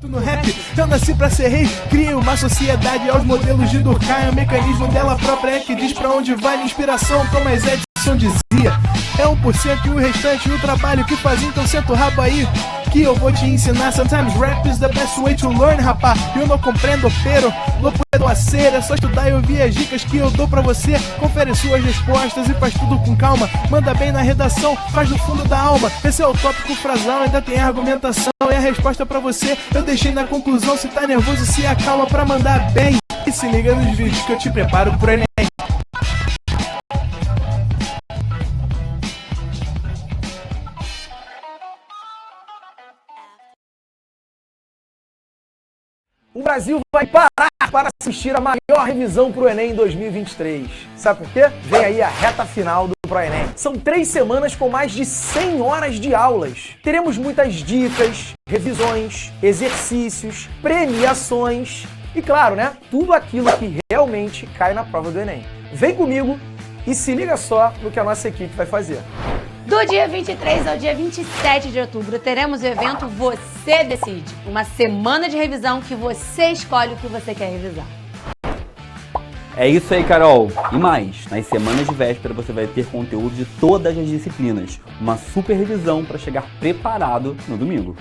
No rap, eu nasci pra ser rei, criei uma sociedade aos modelos de Durkheim. O mecanismo dela própria é que diz pra onde vai minha inspiração. Thomas Edison dizia, é 1% e o restante o trabalho que faz. Então senta o rabo aí que eu vou te ensinar. Sometimes rap is the best way to learn, rapá. Eu não compreendo, pero não puedo hacer. É só estudar e ouvir as dicas que eu dou pra você. Confere suas respostas e faz tudo com calma. Manda bem na redação, faz do fundo da alma. Esse é o tópico frasal, ainda tem argumentação. E a resposta pra você eu deixei na conclusão. Se tá nervoso, se acalma pra mandar bem. E se liga nos vídeos que eu te preparo pro Enem. O Brasil vai parar para assistir a maior revisão para o Enem em 2023. Sabe por quê? Vem aí a reta final do ProEnem. São 3 semanas com mais de 100 horas de aulas. Teremos muitas dicas, revisões, exercícios, premiações e, claro, né, tudo aquilo que realmente cai na prova do Enem. Vem comigo e se liga só no que a nossa equipe vai fazer. Do dia 23 ao dia 27 de outubro, teremos o evento Você Decide. Uma semana de revisão que você escolhe o que você quer revisar. É isso aí, Carol. E mais, nas semanas de véspera você vai ter conteúdo de todas as disciplinas. Uma super revisão para chegar preparado no domingo.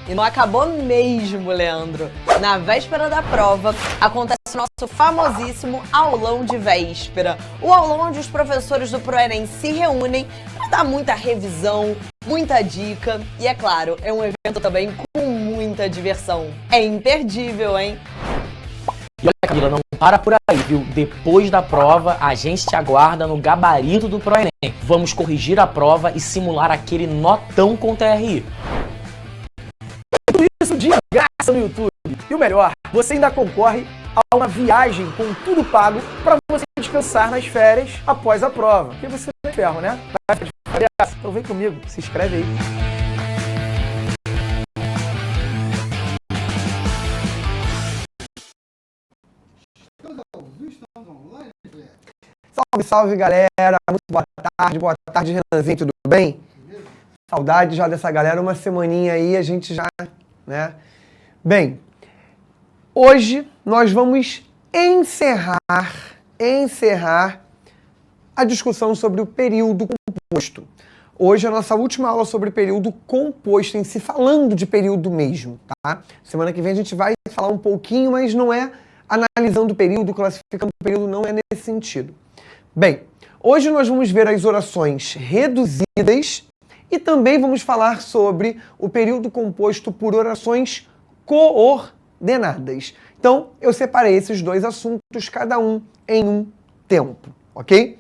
E não acabou mesmo, Leandro. Na véspera da prova, acontece o nosso famosíssimo aulão de véspera. O aulão onde os professores do ProEnem se reúnem para dar muita revisão, muita dica. E é claro, é um evento também com muita diversão. É imperdível, hein? E olha, Camila, não para por aí, viu? Depois da prova, a gente te aguarda no gabarito do ProEnem. Vamos corrigir a prova e simular aquele notão com TRI. Tudo isso de graça no YouTube. E o melhor, você ainda concorre a uma viagem com tudo pago para você descansar nas férias após a prova. Porque você não é ferro, né? Vai ficar de férias? Então vem comigo, se inscreve aí. Salve, salve, galera! Muito boa tarde, Renanzinho, tudo bem? Saudade já dessa galera, uma semaninha aí, a gente já, né? Bem, hoje nós vamos encerrar a discussão sobre o período composto. Hoje é a nossa última aula sobre período composto, em si, falando de período mesmo, tá? Semana que vem a gente vai falar um pouquinho, mas não é analisando o período, classificando o período, não é nesse sentido. Bem, hoje nós vamos ver as orações reduzidas e também vamos falar sobre o período composto por orações coordenadas. Então, eu separei esses dois assuntos, cada um em um tempo, ok?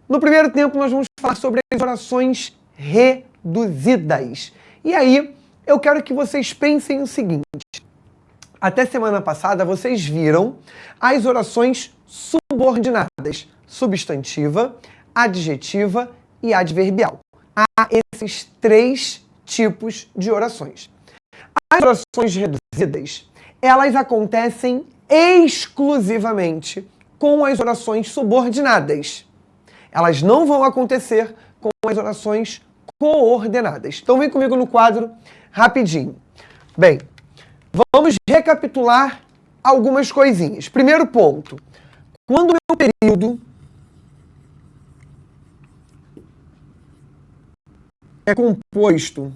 No primeiro tempo, nós vamos falar sobre as orações reduzidas. E aí, eu quero que vocês pensem o seguinte. Até semana passada, vocês viram as orações subordinadas, substantiva, adjetiva e adverbial. Há esses 3 tipos de orações. As orações reduzidas, elas acontecem exclusivamente com as orações subordinadas. Elas não vão acontecer com as orações coordenadas. Então vem comigo no quadro rapidinho. Bem, vamos recapitular algumas coisinhas. Primeiro ponto. Quando o meu período é composto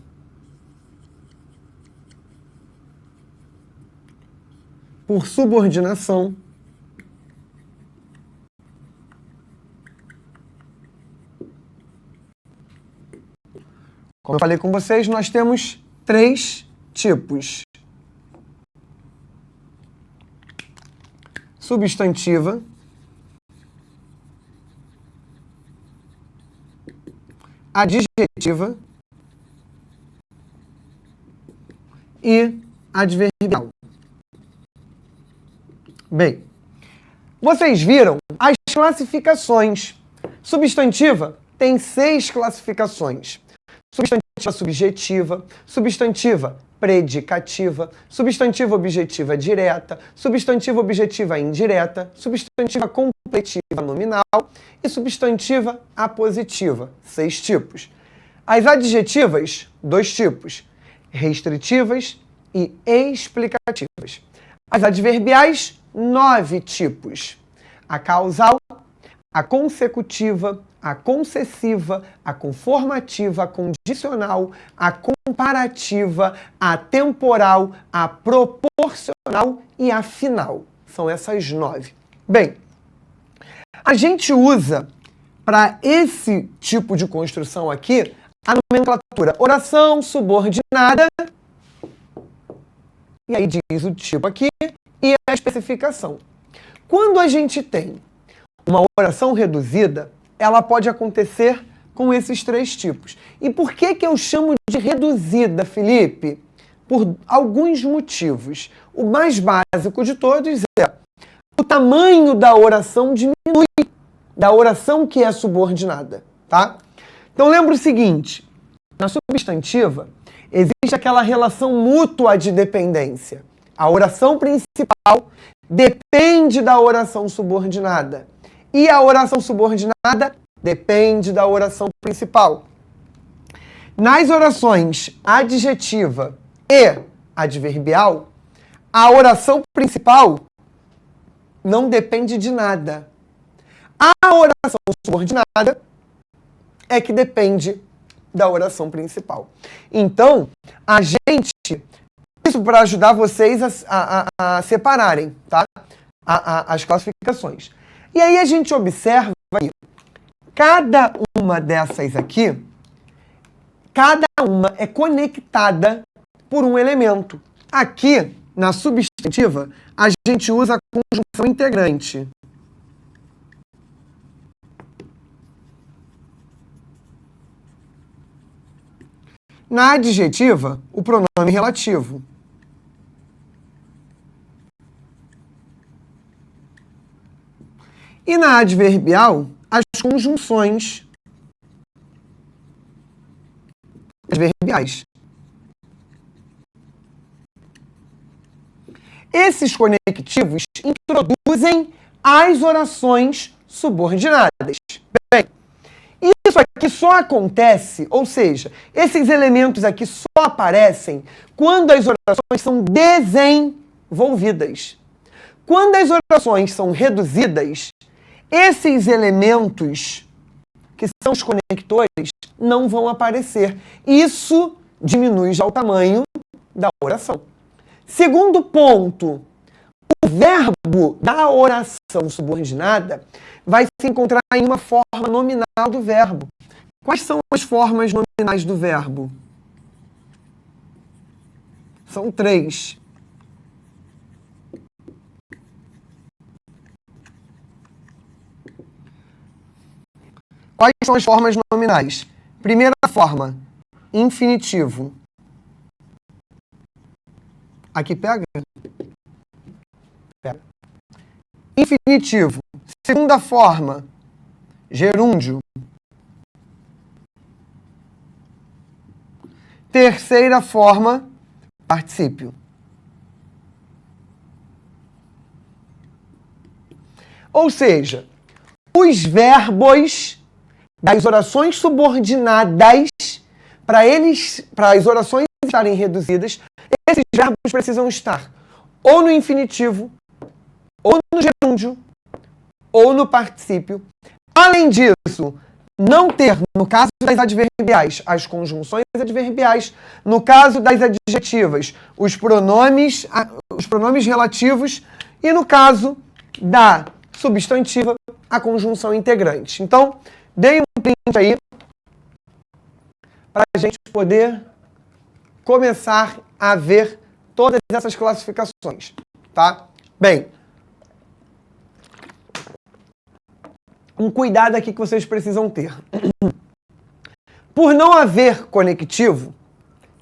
por subordinação, como eu falei com vocês, nós temos 3 tipos. Substantiva, adjetiva e adverbial. Bem, vocês viram as classificações. Substantiva tem 6 classificações. Substantiva subjetiva, substantiva predicativa, substantiva objetiva direta, substantiva objetiva indireta, substantiva completiva nominal e substantiva apositiva, 6 tipos. As adjetivas, 2 tipos, restritivas e explicativas. As adverbiais, 9 tipos. A causal, a consecutiva, a concessiva, a conformativa, a condicional, a comparativa, a temporal, a proporcional e a final. São essas 9. Bem, a gente usa para esse tipo de construção aqui a nomenclatura oração subordinada, e aí diz o tipo aqui, e a especificação. Quando a gente tem uma oração reduzida, ela pode acontecer com esses 3 tipos. E por que que eu chamo de reduzida, Felipe? Por alguns motivos. O mais básico de todos é o tamanho da oração diminui, da oração que é subordinada, tá? Então lembra o seguinte, na substantiva existe aquela relação mútua de dependência. A oração principal depende da oração subordinada. E a oração subordinada depende da oração principal. Nas orações adjetiva e adverbial, a oração principal não depende de nada. A oração subordinada é que depende da oração principal. Então, a gente... Isso para ajudar vocês a separarem, tá? As classificações. E aí a gente observa que cada uma dessas aqui, cada uma é conectada por um elemento. Aqui, na substantiva, a gente usa a conjunção integrante. Na adjetiva, o pronome relativo. E na adverbial, as conjunções adverbiais. Esses conectivos introduzem as orações subordinadas. Bem, isso aqui só acontece, ou seja, esses elementos aqui só aparecem quando as orações são desenvolvidas. Quando as orações são reduzidas, esses elementos, que são os conectores, não vão aparecer. Isso diminui já o tamanho da oração. Segundo ponto, o verbo da oração subordinada vai se encontrar em uma forma nominal do verbo. Quais são as formas nominais do verbo? São 3. Quais são as formas nominais? Primeira forma, infinitivo. Aqui pega? Pega. Infinitivo. Segunda forma, gerúndio. Terceira forma, particípio. Ou seja, os verbos das orações subordinadas, para as orações estarem reduzidas, esses verbos precisam estar ou no infinitivo, ou no gerúndio, ou no particípio. Além disso, não ter, no caso das adverbiais, as conjunções adverbiais, no caso das adjetivas, os pronomes relativos, e no caso da substantiva, a conjunção integrante. Então, dei um print aí para a gente poder começar a ver todas essas classificações, tá? Bem, um cuidado aqui que vocês precisam ter. Por não haver conectivo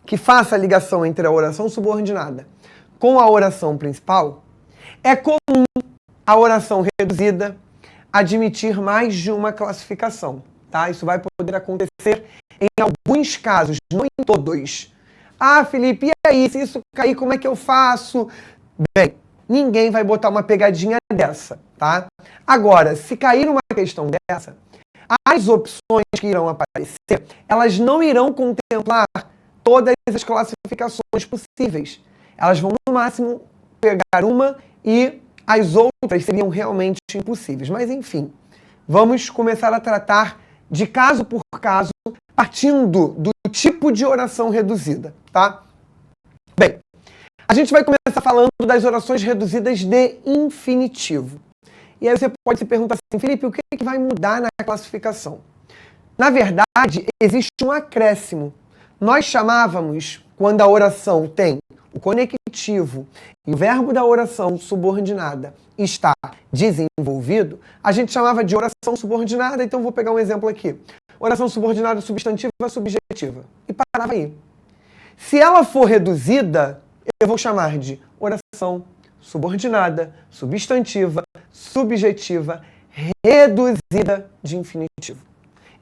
que faça a ligação entre a oração subordinada com a oração principal, é comum a oração reduzida admitir mais de uma classificação, tá? Isso vai poder acontecer em alguns casos, não em todos. Ah, Felipe, e aí? Se isso cair, como é que eu faço? Bem, ninguém vai botar uma pegadinha dessa, tá? Agora, se cair uma questão dessa, as opções que irão aparecer, elas não irão contemplar todas as classificações possíveis. Elas vão, no máximo, pegar uma e as outras seriam realmente impossíveis. Mas, enfim, vamos começar a tratar de caso por caso, partindo do tipo de oração reduzida, tá? Bem, a gente vai começar falando das orações reduzidas de infinitivo. E aí você pode se perguntar assim, Felipe, o que é que vai mudar na classificação? Na verdade, existe um acréscimo. Nós chamávamos, quando a oração tem o conectivo e o verbo da oração subordinada está desenvolvido, a gente chamava de oração subordinada, então vou pegar um exemplo aqui. Oração subordinada substantiva subjetiva. E parava aí. Se ela for reduzida, eu vou chamar de oração subordinada, substantiva, subjetiva, reduzida de infinitivo.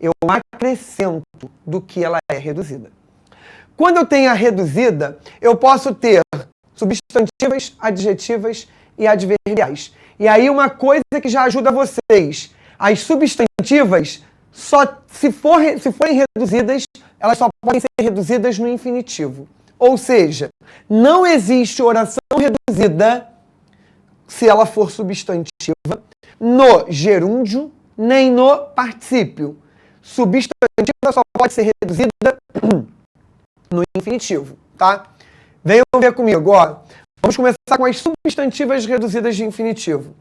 Eu acrescento do que ela é reduzida. Quando eu tenho a reduzida, eu posso ter substantivas, adjetivas e adverbiais. E aí uma coisa que já ajuda vocês, as substantivas, se forem reduzidas, elas só podem ser reduzidas no infinitivo. Ou seja, não existe oração reduzida se ela for substantiva no gerúndio nem no particípio. Substantiva só pode ser reduzida no infinitivo, tá? Venham ver comigo, ó. Vamos começar com as substantivas reduzidas de infinitivo.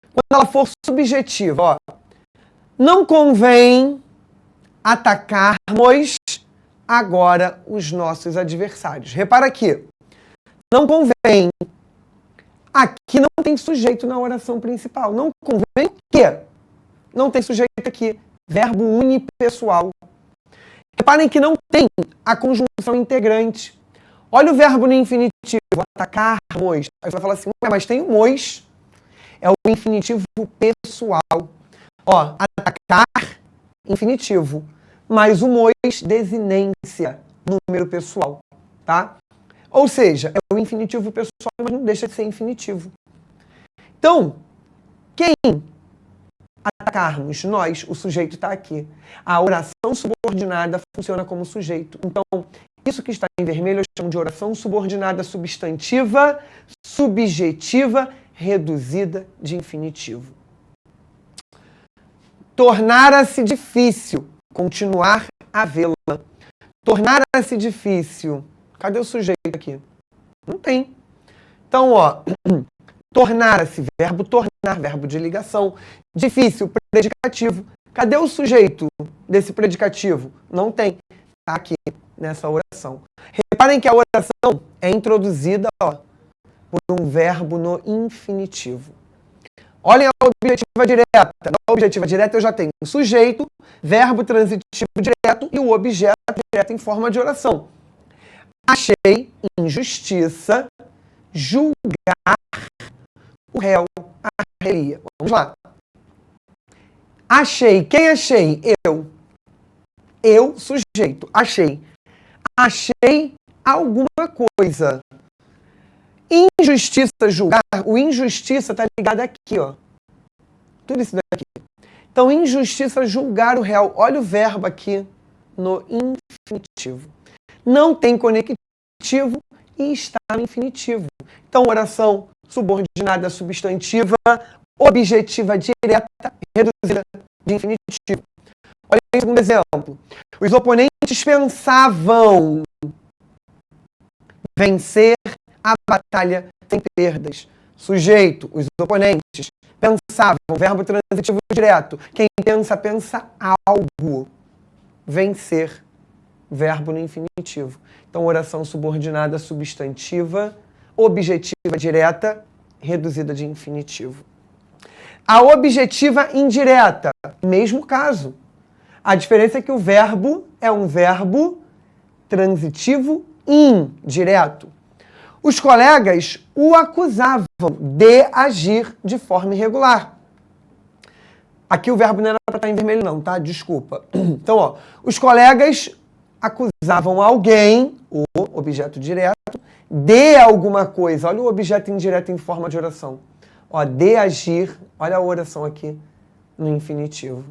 Quando ela for subjetiva, ó. Não convém atacarmos agora os nossos adversários. Repara aqui. Não convém. Aqui não tem sujeito na oração principal. Não convém o quê? Não tem sujeito aqui. Verbo unipessoal. Reparem que não tem a conjunção integrante. Olha o verbo no infinitivo. Atacarmos. Aí você vai falar assim, mas tem o mos. É o infinitivo pessoal. Ó, atacar, infinitivo. Mas o mos, desinência, número pessoal, tá? Ou seja, é o infinitivo pessoal, mas não deixa de ser infinitivo. Então, quem atacarmos? Nós, o sujeito está aqui. A oração subordinada funciona como sujeito. Então, isso que está em vermelho eu chamo de oração subordinada substantiva, subjetiva, reduzida de infinitivo. Tornara-se difícil continuar a vê-la. Tornara-se difícil. Cadê o sujeito aqui? Não tem. Então, ó, tornara-se, verbo tornar, verbo de ligação. Difícil, predicativo. Cadê o sujeito desse predicativo? Não tem. Está aqui nessa oração. Reparem que a oração é introduzida, ó, por um verbo no infinitivo. Olhem a objetiva direta. Na objetiva direta eu já tenho o sujeito, verbo transitivo direto e o objeto direto em forma de oração. Achei injustiça julgar o réu, a relia. Vamos lá. Achei. Quem achei? Eu. Eu, sujeito. Achei. Achei alguma coisa. Injustiça julgar, o injustiça está ligado aqui, ó. Tudo isso daqui. Então, injustiça julgar o réu. Olha o verbo aqui no infinitivo. Não tem conectivo e está no infinitivo. Então, oração subordinada substantiva, objetiva direta, reduzida de infinitivo. Olha aí o segundo exemplo. Os oponentes pensavam vencer a batalha sem perdas. Sujeito, os oponentes, pensavam, verbo transitivo direto. Quem pensa, pensa algo. Vencer, verbo no infinitivo. Então, oração subordinada substantiva, objetiva direta, reduzida de infinitivo. A objetiva indireta, mesmo caso. A diferença é que o verbo é um verbo transitivo indireto. Os colegas o acusavam de agir de forma irregular. Aqui o verbo não era para estar em vermelho não, tá? Desculpa. Então, ó, os colegas acusavam alguém, o objeto direto, de alguma coisa. Olha o objeto indireto em forma de oração. Ó, de agir, olha a oração aqui no infinitivo.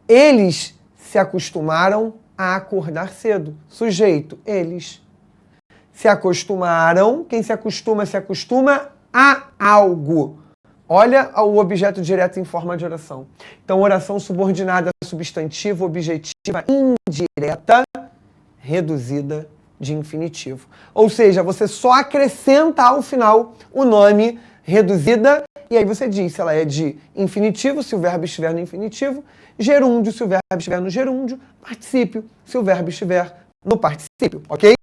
Eles se acostumaram a acordar cedo. Sujeito, eles. se acostumaram. Quem se acostuma a algo. Olha o objeto direto em forma de oração. Então, oração subordinada substantiva, objetiva, indireta, reduzida de infinitivo. Ou seja, você só acrescenta ao final o nome reduzida e aí você diz se ela é de infinitivo, se o verbo estiver no infinitivo, gerúndio, se o verbo estiver no gerúndio, particípio, se o verbo estiver no particípio, ok?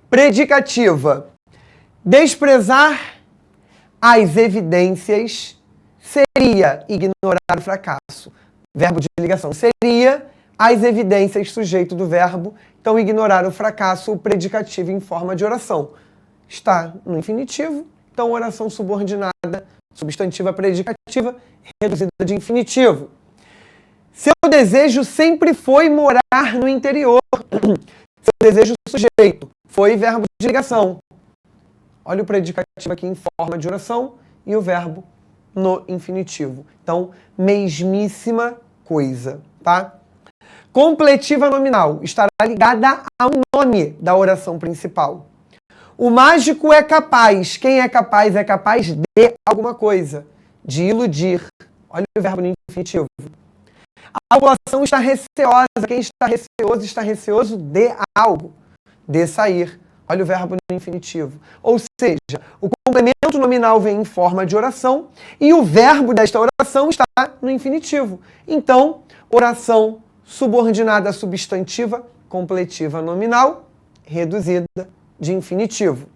Predicativa. Desprezar as evidências seria ignorar o fracasso. Verbo de ligação seria as evidências, sujeito do verbo. Então, ignorar o fracasso, o predicativo em forma de oração. Está no infinitivo, então oração subordinada, substantiva predicativa, reduzida de infinitivo. Seu desejo sempre foi morar no interior. Seu desejo sujeito foi verbo de ligação. Olha o predicativo aqui em forma de oração e o verbo no infinitivo. Então, mesmíssima coisa, tá? Completiva nominal estará ligada ao nome da oração principal. O mágico é capaz. Quem é capaz? É capaz de alguma coisa. De iludir. Olha o verbo no infinitivo. A população está receosa. Quem está receoso de algo. De sair. Olha o verbo no infinitivo. Ou seja, o complemento nominal vem em forma de oração e o verbo desta oração está no infinitivo. Então, oração subordinada substantiva, completiva nominal, reduzida de infinitivo.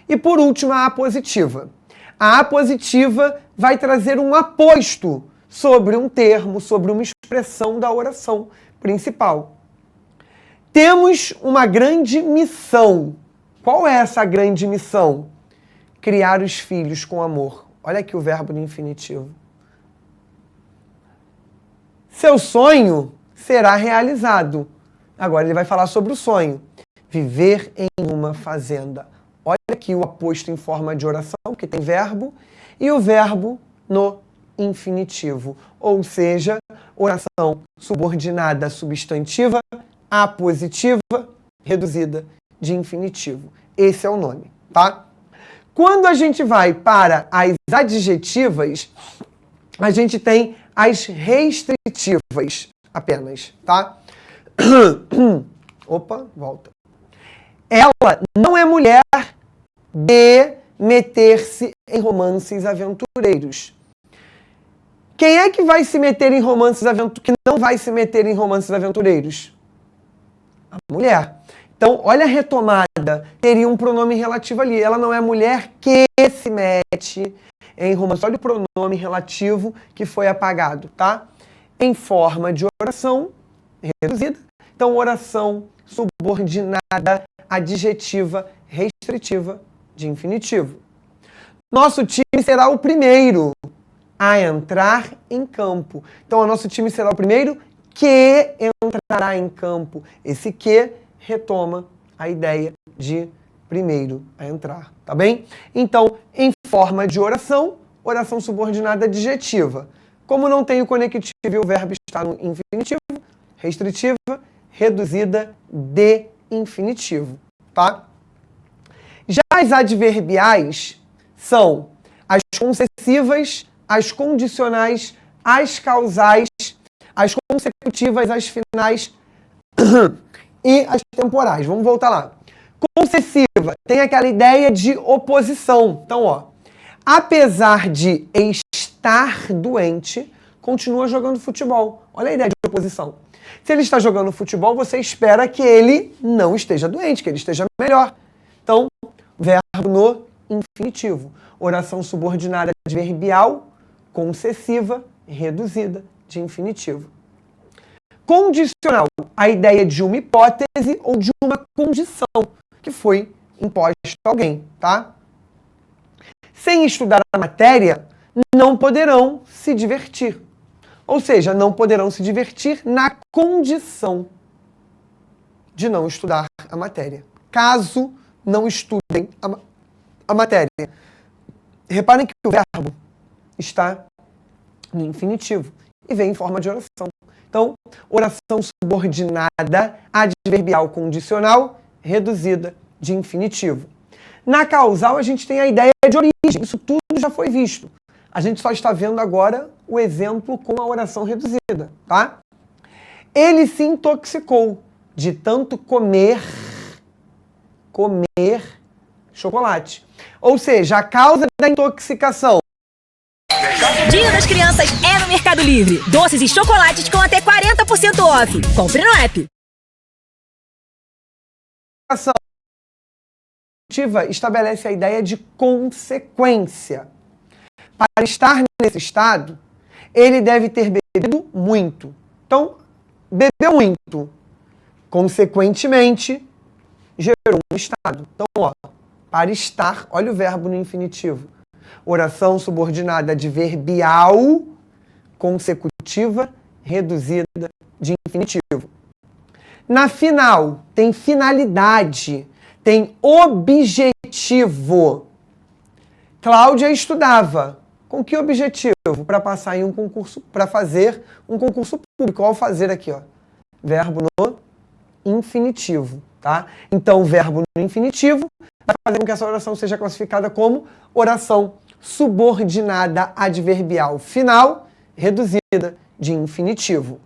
E por último, a apositiva. A apositiva vai trazer um aposto sobre um termo, sobre uma expressão da oração principal. Temos uma grande missão. Qual é essa grande missão? Criar os filhos com amor. Olha aqui o verbo no infinitivo. Seu sonho será realizado. Agora ele vai falar sobre o sonho. Viver em uma fazenda. Olha aqui o aposto em forma de oração, que tem verbo, e o verbo no infinitivo. Ou seja, oração subordinada substantiva, apositiva, reduzida de infinitivo. Esse é o nome, tá? Quando a gente vai para as adjetivas, a gente tem as restritivas apenas, tá? Opa, volta. Ela não é mulher de meter-se em romances aventureiros. Quem é que vai se meter em romances aventureiros? Que não vai se meter em romances aventureiros? A mulher. Então, olha a retomada. Teria um pronome relativo ali. Ela não é mulher que se mete em romance. Olha o pronome relativo que foi apagado, tá? Em forma de oração reduzida. Então, oração subordinada, adjetiva, restritiva, de infinitivo. Nosso time será o primeiro a entrar em campo. Então, o nosso time será o primeiro que entrará em campo. Esse que retoma a ideia de primeiro a entrar, tá bem? Então, em forma de oração, oração subordinada adjetiva. Como não tem o conectivo e o verbo está no infinitivo, restritiva, reduzida de infinitivo, tá? Já as adverbiais são as concessivas, as condicionais, as causais, as consecutivas, as finais e as temporais. Vamos voltar lá. Concessiva tem aquela ideia de oposição. Então, ó, apesar de estar doente, continua jogando futebol. Olha a ideia de oposição. Se ele está jogando futebol, você espera que ele não esteja doente, que ele esteja melhor. Então, verbo no infinitivo. Oração subordinada adverbial, concessiva, reduzida de infinitivo. Condicional, a ideia de uma hipótese ou de uma condição que foi imposta a alguém, tá? Sem estudar a matéria, não poderão se divertir. Ou seja, não poderão se divertir na condição de não estudar a matéria. Caso não estudem a matéria. Reparem que o verbo está no infinitivo e vem em forma de oração. Então, oração subordinada, adverbial condicional, reduzida de infinitivo. Na causal, a gente tem a ideia de origem. Isso tudo já foi visto. A gente só está vendo agora o exemplo com a oração reduzida, tá? Ele se intoxicou de tanto comer chocolate. Ou seja, a causa da intoxicação. Dia das Crianças é no Mercado Livre. Doces e chocolates com até 40% off. Compre no app. Estabelece a ideia de consequência. Para estar nesse estado, ele deve ter bebido muito. Então, bebeu muito. Consequentemente, gerou um estado. Então, ó, para estar, olha o verbo no infinitivo. Oração subordinada adverbial, consecutiva, reduzida de infinitivo. Na final, tem finalidade, tem objetivo. Cláudia estudava. Com que objetivo? Para passar em um concurso, para fazer um concurso público. Ao fazer aqui, ó, verbo no infinitivo, tá? Então, o verbo no infinitivo vai fazer com que essa oração seja classificada como oração subordinada adverbial final, reduzida de infinitivo.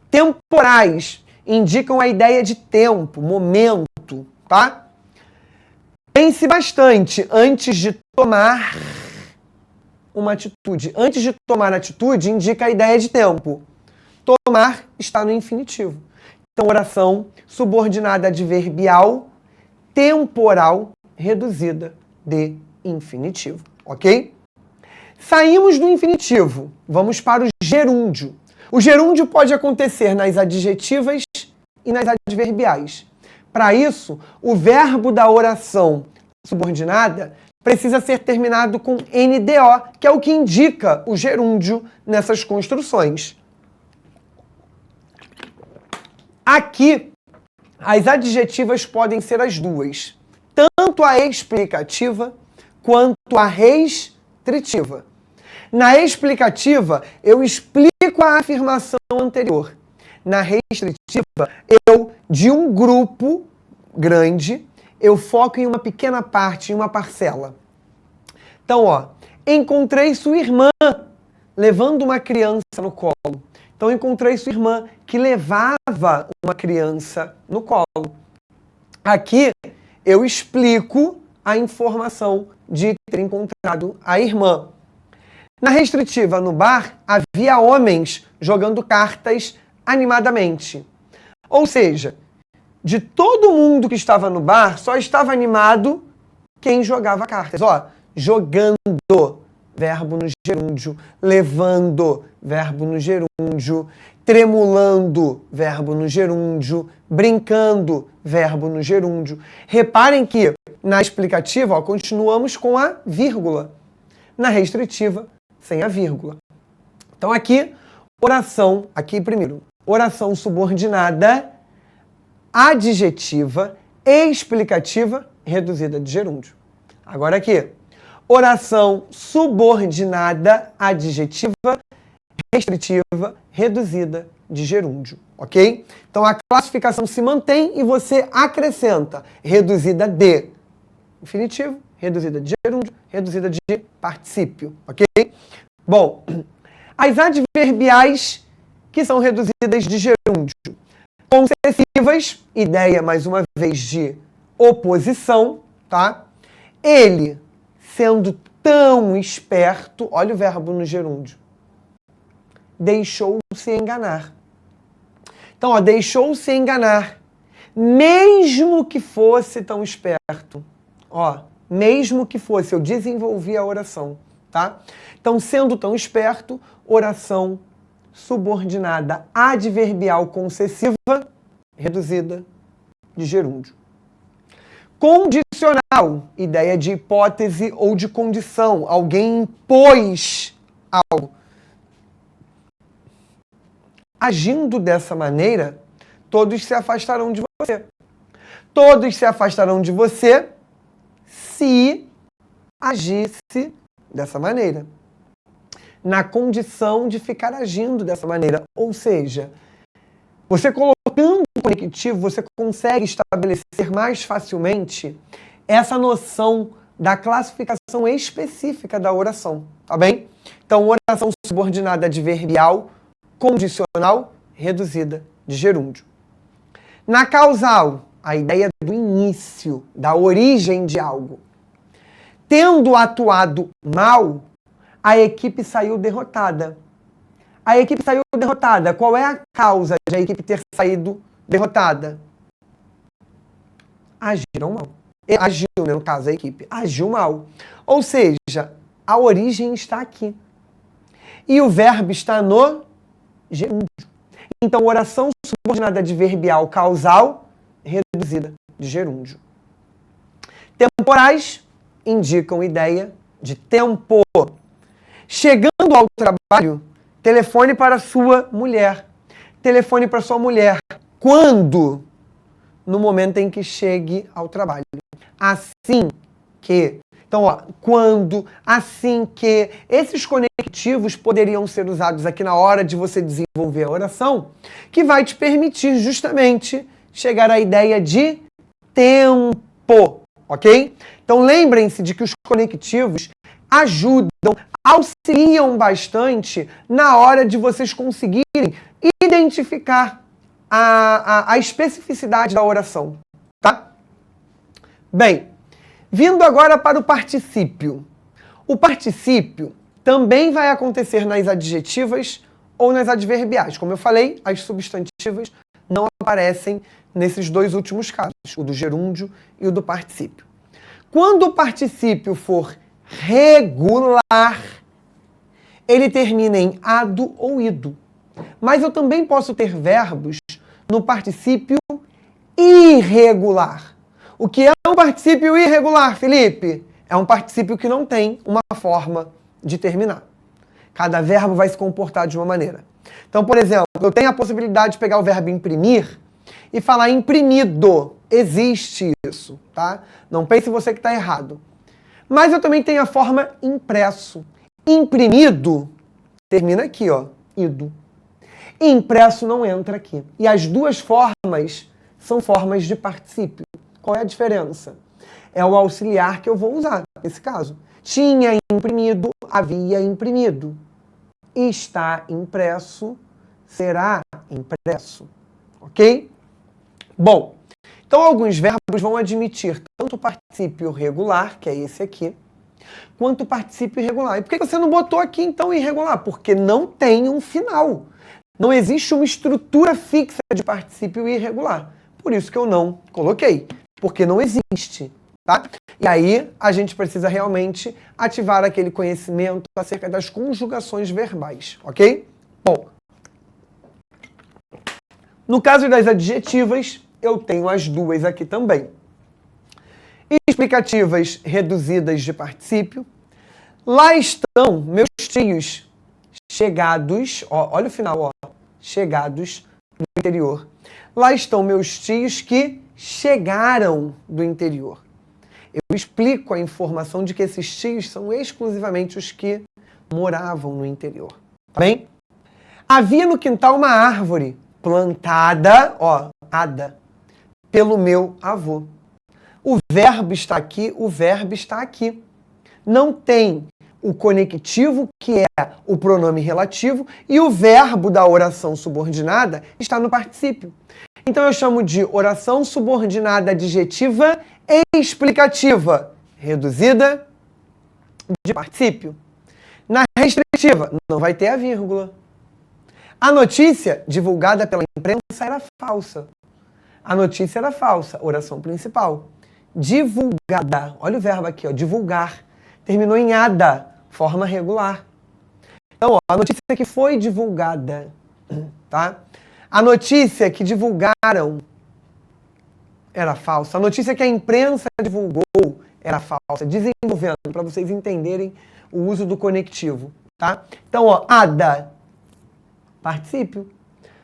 Temporais indicam a ideia de tempo, momento, tá? Pense bastante antes de tomar uma atitude. Antes de tomar atitude, indica a ideia de tempo. Tomar está no infinitivo. Então, oração subordinada adverbial, temporal, reduzida de infinitivo. Ok? Saímos do infinitivo. Vamos para o gerúndio. O gerúndio pode acontecer nas adjetivas e nas adverbiais. Para isso, o verbo da oração subordinada precisa ser terminado com NDO, que é o que indica o gerúndio nessas construções. Aqui, as adjetivas podem ser as duas, tanto a explicativa quanto a restritiva. Na explicativa, eu explico a afirmação anterior. Na restritiva, de um grupo grande, eu foco em uma pequena parte, em uma parcela. Então, ó, encontrei sua irmã levando uma criança no colo. Então, encontrei sua irmã que levava uma criança no colo. Aqui, eu explico a informação de ter encontrado a irmã. Na restritiva, no bar, havia homens jogando cartas animadamente. Ou seja, de todo mundo que estava no bar, só estava animado quem jogava cartas. Ó, jogando, verbo no gerúndio, levando, verbo no gerúndio, tremulando, verbo no gerúndio, brincando, verbo no gerúndio. Reparem que na explicativa, ó, continuamos com a vírgula. Na restritiva, sem a vírgula. Então aqui, oração, aqui primeiro, oração subordinada adjetiva, explicativa, reduzida de gerúndio. Agora aqui, oração subordinada adjetiva, restritiva, reduzida de gerúndio, ok? Então a classificação se mantém e você acrescenta reduzida de infinitivo, reduzida de gerúndio, reduzida de particípio, ok? Bom, as adverbiais que são reduzidas de gerúndio. Concessivas, ideia, mais uma vez, de oposição, tá? Ele, sendo tão esperto, olha o verbo no gerúndio, deixou-se enganar. Então, ó, deixou-se enganar, mesmo que fosse tão esperto. Ó, mesmo que fosse, eu desenvolvi a oração, tá? Então, sendo tão esperto, oração subordinada adverbial concessiva, reduzida de gerúndio. Condicional, ideia de hipótese ou de condição. Alguém impôs algo. Agindo dessa maneira, todos se afastarão de você. Todos se afastarão de você se agisse dessa maneira. Na condição de ficar agindo dessa maneira. Ou seja, você colocando conectivo, você consegue estabelecer mais facilmente essa noção da classificação específica da oração, tá bem? Então, oração subordinada adverbial, condicional, reduzida de gerúndio. Na causal, a ideia do início, da origem de algo. Tendo atuado mal, a equipe saiu derrotada. A equipe saiu derrotada. Qual é a causa de a equipe ter saído derrotada? Agiram mal. Agiu, né, no caso, a equipe. Agiu mal. Ou seja, a origem está aqui. E o verbo está no gerúndio. Então, oração subordinada adverbial causal, reduzida de gerúndio. Temporais indicam ideia de tempo. Chegando ao trabalho, telefone para sua mulher. Telefone para sua mulher. Quando? No momento em que chegue ao trabalho. Assim que. Então, ó, quando, assim que. Esses conectivos poderiam ser usados aqui na hora de você desenvolver a oração, que vai te permitir justamente chegar à ideia de tempo, ok? Então, lembrem-se de que os conectivos ajudam, auxiliam bastante na hora de vocês conseguirem identificar a especificidade da oração, tá? Bem, vindo agora para o particípio. O particípio também vai acontecer nas adjetivas ou nas adverbiais. Como eu falei, as substantivas não aparecem nesses dois últimos casos, o do gerúndio e o do particípio. Quando o particípio for regular, ele termina em ado ou ido. Mas eu também posso ter verbos no particípio irregular. O que é um particípio irregular, Felipe? É um particípio que não tem uma forma de terminar. Cada verbo vai se comportar de uma maneira. Então, por exemplo, eu tenho a possibilidade de pegar o verbo imprimir e falar imprimido. Existe isso, tá? Não pense você que está errado. Mas eu também tenho a forma impresso. Imprimido termina aqui, ó, ido. Impresso não entra aqui. E as duas formas são formas de particípio. Qual é a diferença? É o auxiliar que eu vou usar nesse caso. Tinha imprimido, havia imprimido. Está impresso, será impresso. Ok? Bom, então alguns verbos vão admitir tanto o particípio regular, que é esse aqui, quanto o particípio irregular. E por que você não botou aqui, então, irregular? Porque não tem um final. Não existe uma estrutura fixa de particípio irregular. Por isso que eu não coloquei. Porque não existe, tá? E aí a gente precisa realmente ativar aquele conhecimento acerca das conjugações verbais, ok? Bom, no caso das adjetivas, eu tenho as duas aqui também. Explicativas reduzidas de particípio. Lá estão meus tios chegados, ó, olha o final, ó, chegados do interior. Lá estão meus tios que chegaram do interior. Eu explico a informação de que esses tios são exclusivamente os que moravam no interior. Tá bem? Havia no quintal uma árvore plantada, ó, ada, pelo meu avô. O verbo está aqui, o verbo está aqui. Não tem o conectivo, que é o pronome relativo, e o verbo da oração subordinada está no particípio. Então eu chamo de oração subordinada adjetiva explicativa, reduzida de particípio. Na restritiva, não vai ter a vírgula. A notícia divulgada pela imprensa era falsa. A notícia era falsa, oração principal. Divulgada, olha o verbo aqui, ó, divulgar. Terminou em ada, forma regular. Então, ó, a notícia que foi divulgada, tá? A notícia que divulgaram era falsa. A notícia que a imprensa divulgou era falsa. Desenvolvendo, para vocês entenderem o uso do conectivo, tá? Então, ó, ada, particípio.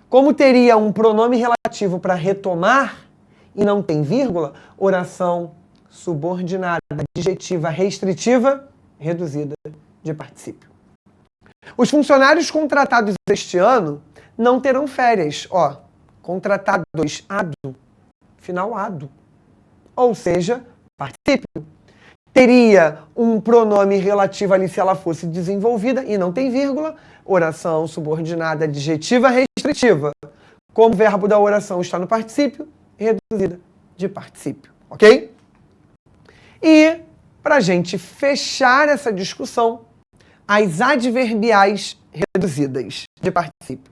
Como teria um pronome relativo para retomar e não tem vírgula, oração subordinada, adjetiva restritiva, reduzida de particípio. Os funcionários contratados este ano não terão férias. Ó, Contratados, ado. Final ado. Ou seja, particípio. Teria um pronome relativo ali se ela fosse desenvolvida e não tem vírgula. Oração subordinada adjetiva restritiva. Como o verbo da oração está no particípio, reduzida de particípio. Ok? E, para a gente fechar essa discussão, as adverbiais reduzidas de particípio.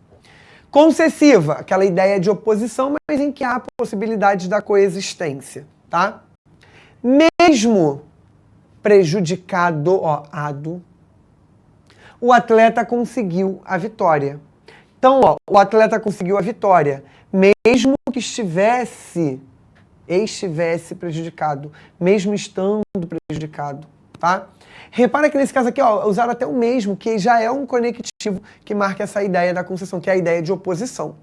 Concessiva, aquela ideia de oposição, mas em que há a possibilidade da coexistência, tá? Mesmo prejudicado, ado, o atleta conseguiu a vitória. Então, o atleta conseguiu a vitória, mesmo que estivesse prejudicado, mesmo estando prejudicado, tá? Repara que nesse caso aqui, usaram até o mesmo, que já é um conectivo que marca essa ideia da concessão, que é a ideia de oposição.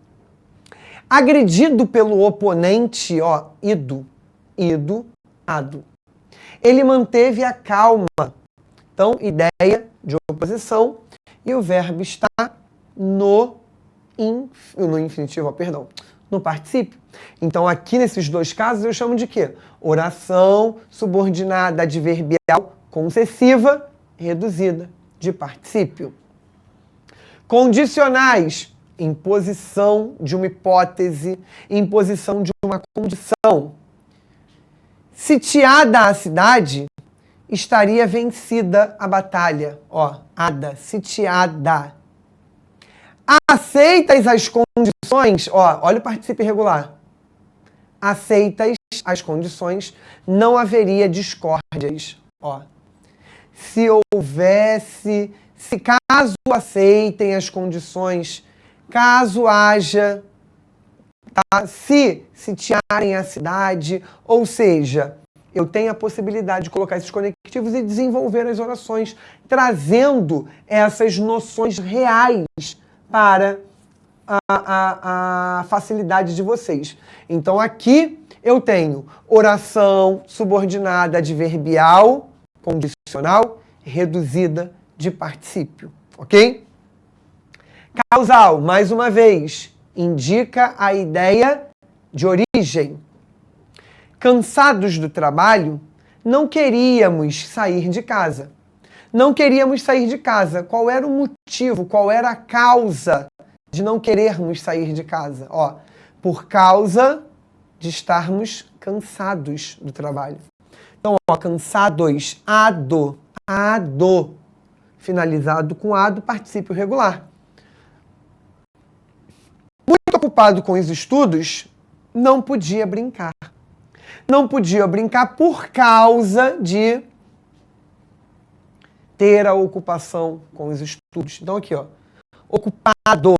Agredido pelo oponente, ido, ado. Ele manteve a calma. Então, ideia de oposição e o verbo está no infinitivo, no particípio. Então, aqui nesses dois casos, eu chamo de quê? Oração subordinada adverbial concessiva reduzida de particípio. Condicionais, imposição de uma hipótese, imposição de uma condição. Sitiada a cidade, estaria vencida a batalha. Sitiada. Aceitas as condições, olha o particípio irregular. Aceitas as condições, não haveria discórdias. Se caso aceitem as condições, caso haja, se sitiarem a cidade, ou seja, eu tenho a possibilidade de colocar esses conectivos e desenvolver as orações, trazendo essas noções reais para a facilidade de vocês. Então aqui eu tenho oração subordinada adverbial, condicional, reduzida de particípio, ok? Causal, mais uma vez, indica a ideia de origem. Cansados do trabalho, não queríamos sair de casa. Não queríamos sair de casa. Qual era o motivo, qual era a causa de não querermos sair de casa? Por causa de estarmos cansados do trabalho. Então, cansados, ado, finalizado com ado, particípio regular. Muito ocupado com os estudos, não podia brincar. Não podia brincar por causa de ter a ocupação com os estudos. Então, aqui, ocupado,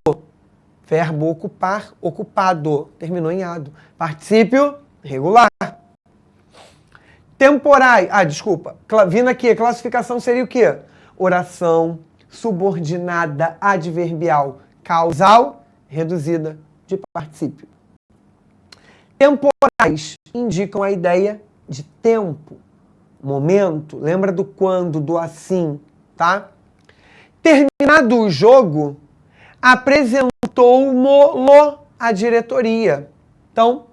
verbo ocupar, ocupado, terminou em ado. Particípio regular. Temporais, vindo aqui, a classificação seria o quê? Oração subordinada adverbial causal, reduzida de particípio. Temporais indicam a ideia de tempo, momento. Lembra do quando, do assim, tá? Terminado o jogo, apresentou-mo-lo à diretoria. Então,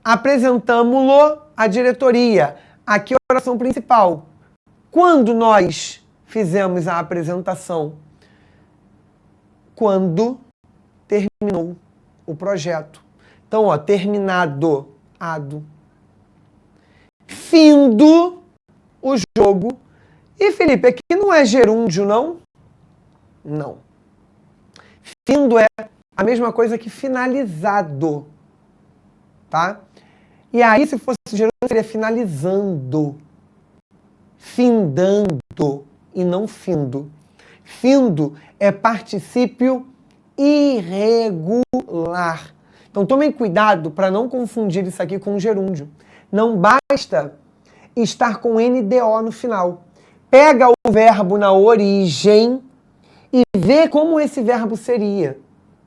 apresentamo-lo à diretoria. Aqui é a oração principal. Quando nós fizemos a apresentação? Quando terminou o projeto. Então, terminado, ado. Findo o jogo. E, Felipe, aqui não é gerúndio, não? Não. Findo é a mesma coisa que finalizado. Tá? E aí, se fosse gerúndio, seria finalizando. Findando e não findo. Findo é particípio irregular. Então, tomem cuidado para não confundir isso aqui com gerúndio. Não basta estar com NDO no final. Pega o verbo na origem e vê como esse verbo seria,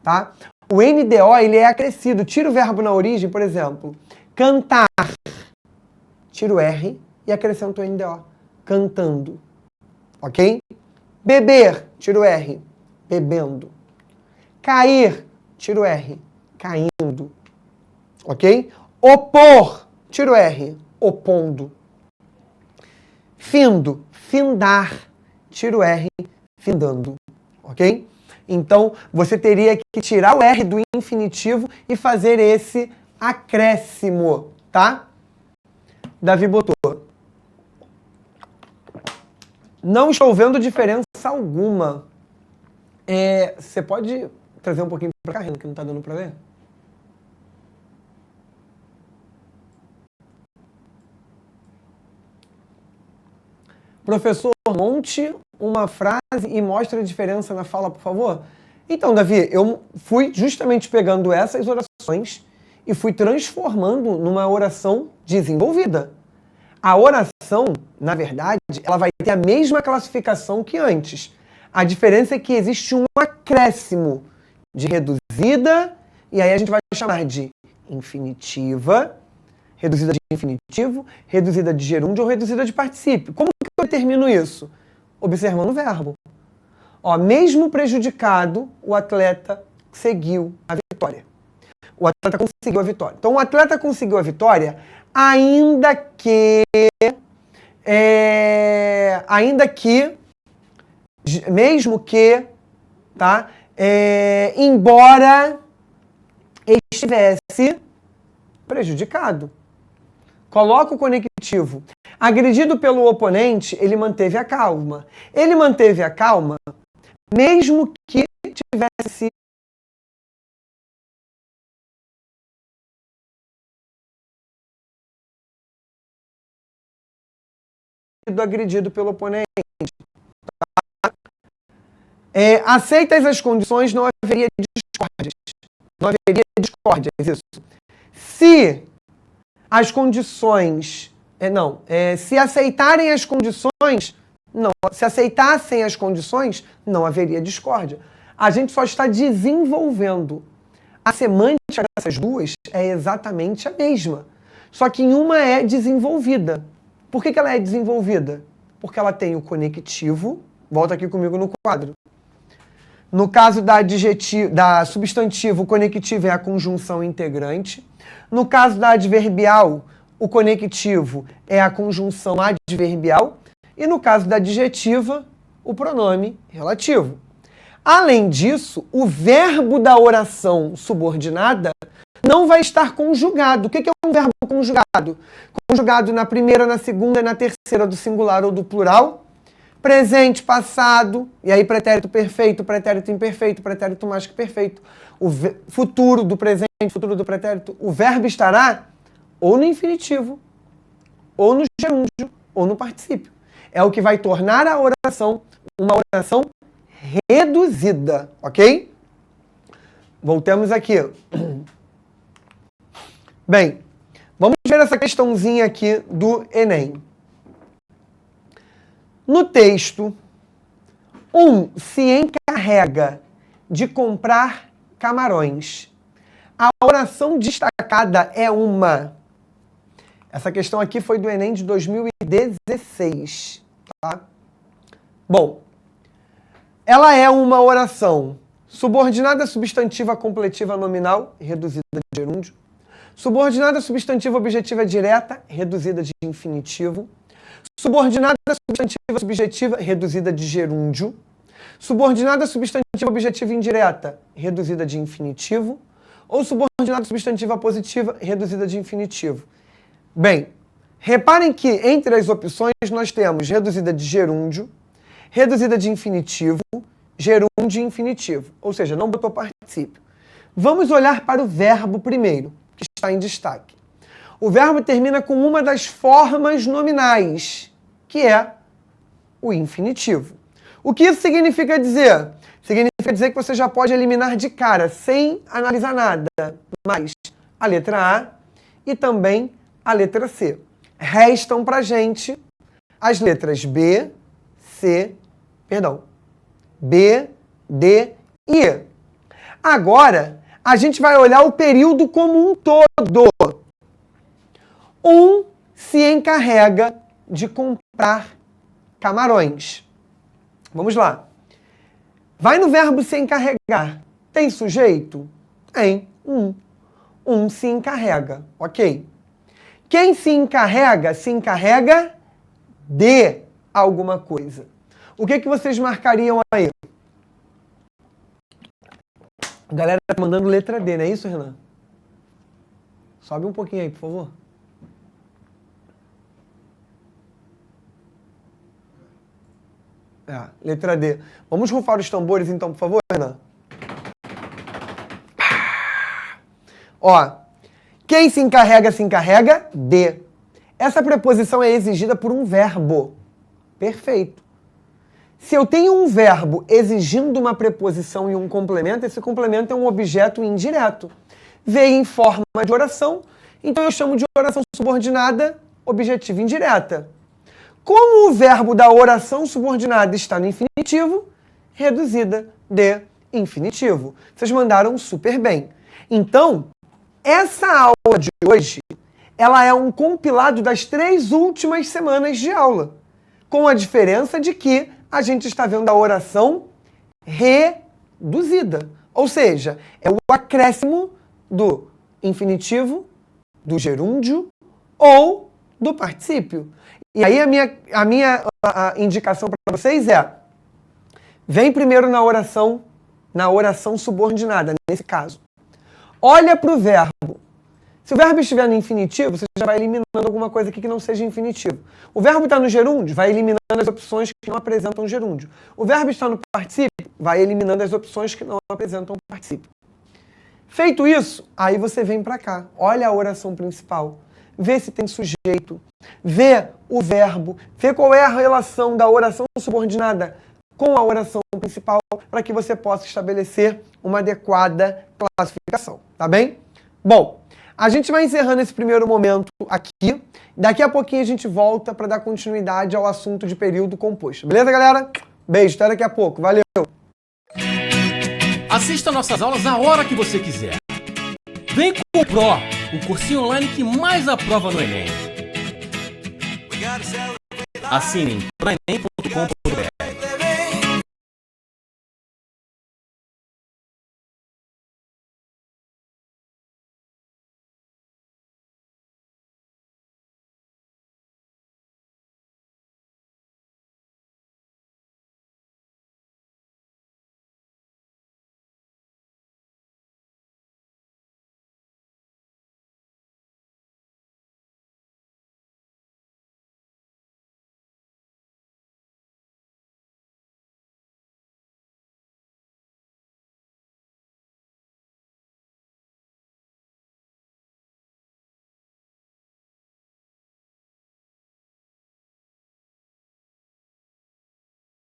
tá? O NDO, ele é acrescido. Tira o verbo na origem, por exemplo, cantar. Tira o R e acrescenta o NDO. Cantando. Ok? Beber. Tira o R. Bebendo. Cair. Tira o R. caindo. Ok? Opor, tira o R, opondo. Findo, findar, tira o R, findando. Ok? Então, você teria que tirar o R do infinitivo e fazer esse acréscimo, tá? Davi botou. Não estou vendo diferença alguma. Você pode trazer um pouquinho para cá, Renan, que não está dando para ler? Professor, monte uma frase e mostre a diferença na fala, por favor. Então, Davi, eu fui justamente pegando essas orações e fui transformando numa oração desenvolvida. A oração, na verdade, ela vai ter a mesma classificação que antes. A diferença é que existe um acréscimo de reduzida, e aí a gente vai chamar de infinitiva, reduzida de infinitivo, reduzida de gerúndio ou reduzida de particípio. Como que eu determino isso? Observando o verbo. Ó, mesmo prejudicado, o atleta seguiu a vitória. O atleta conseguiu a vitória. Então, o atleta conseguiu a vitória, ainda que, mesmo que, tá? Embora estivesse prejudicado. Coloca o conectivo. Agredido pelo oponente, ele manteve a calma. Ele manteve a calma, mesmo que tivesse sido agredido pelo oponente. Tá? Aceitas as condições, não haveria discórdias. Não haveria discórdias, isso. Se as condições... se aceitarem as condições... Não, se aceitassem as condições, não haveria discórdia. A gente só está desenvolvendo. A semântica dessas duas é exatamente a mesma. Só que em uma é desenvolvida. Por que ela é desenvolvida? Porque ela tem o conectivo. Volta aqui comigo no quadro. No caso da substantivo, o conectivo é a conjunção integrante. No caso da adverbial, o conectivo é a conjunção adverbial. E no caso da adjetiva, o pronome relativo. Além disso, o verbo da oração subordinada não vai estar conjugado. O que é um verbo conjugado? Conjugado na primeira, na segunda e na terceira do singular ou do plural. Presente, passado, e aí pretérito perfeito, pretérito imperfeito, pretérito mais que perfeito. O futuro do presente, futuro do pretérito. O verbo estará ou no infinitivo, ou no gerúndio, ou no particípio. É o que vai tornar a oração uma oração reduzida, ok? Voltemos aqui. Bem, vamos ver essa questãozinha aqui do Enem. No texto, se encarrega de comprar camarões. A oração destacada é uma... Essa questão aqui foi do Enem de 2016, tá? Bom, ela é uma oração subordinada substantiva completiva nominal, reduzida de gerúndio. Subordinada substantiva objetiva direta, reduzida de infinitivo. Subordinada substantiva subjetiva, reduzida de gerúndio. Subordinada substantiva objetiva indireta, reduzida de infinitivo. Ou subordinada substantiva positiva, reduzida de infinitivo. Bem, reparem que entre as opções nós temos reduzida de gerúndio, reduzida de infinitivo, gerúndio e infinitivo. Ou seja, não botou particípio. Vamos olhar para o verbo primeiro, que está em destaque. O verbo termina com uma das formas nominais, que é o infinitivo. O que isso significa dizer? Significa dizer que você já pode eliminar de cara, sem analisar nada, mais a letra A e também a letra C. Restam pra gente as letras B, D e E. Agora, a gente vai olhar o período como um todo. Se encarrega de comprar camarões. Vamos lá. Vai no verbo se encarregar. Tem sujeito? Tem. Um se encarrega, ok? Quem se encarrega de alguma coisa. O que vocês marcariam aí? A galera tá mandando letra D, não é isso, Renan? Sobe um pouquinho aí, por favor. Letra D. Vamos rufar os tambores então, por favor, Renan? Ó, quem se encarrega de. Essa preposição é exigida por um verbo. Perfeito. Se eu tenho um verbo exigindo uma preposição e um complemento, esse complemento é um objeto indireto. Veio em forma de oração, então eu chamo de oração subordinada objetiva indireta. Como o verbo da oração subordinada está no infinitivo, reduzida de infinitivo. Vocês mandaram super bem. Então, essa aula de hoje, ela é um compilado das 3 últimas semanas de aula, com a diferença de que a gente está vendo a oração reduzida. Ou seja, é o acréscimo do infinitivo, do gerúndio ou do particípio. E aí a minha indicação para vocês é: vem primeiro na oração subordinada, nesse caso. Olha para o verbo. Se o verbo estiver no infinitivo, você já vai eliminando alguma coisa aqui que não seja infinitivo. O verbo está no gerúndio, vai eliminando as opções que não apresentam gerúndio. O verbo está no particípio, vai eliminando as opções que não apresentam particípio. Feito isso, aí você vem para cá. Olha a oração principal. Vê se tem sujeito. Vê o verbo. Vê qual é a relação da oração subordinada com a oração principal para que você possa estabelecer uma adequada classificação. Tá bem? Bom, a gente vai encerrando esse primeiro momento aqui. Daqui a pouquinho a gente volta para dar continuidade ao assunto de período composto. Beleza, galera? Beijo, até daqui a pouco. Valeu! Assista nossas aulas a hora que você quiser. Vem com o Pro, o cursinho online que mais aprova no Enem. Assinem proenem.com.br.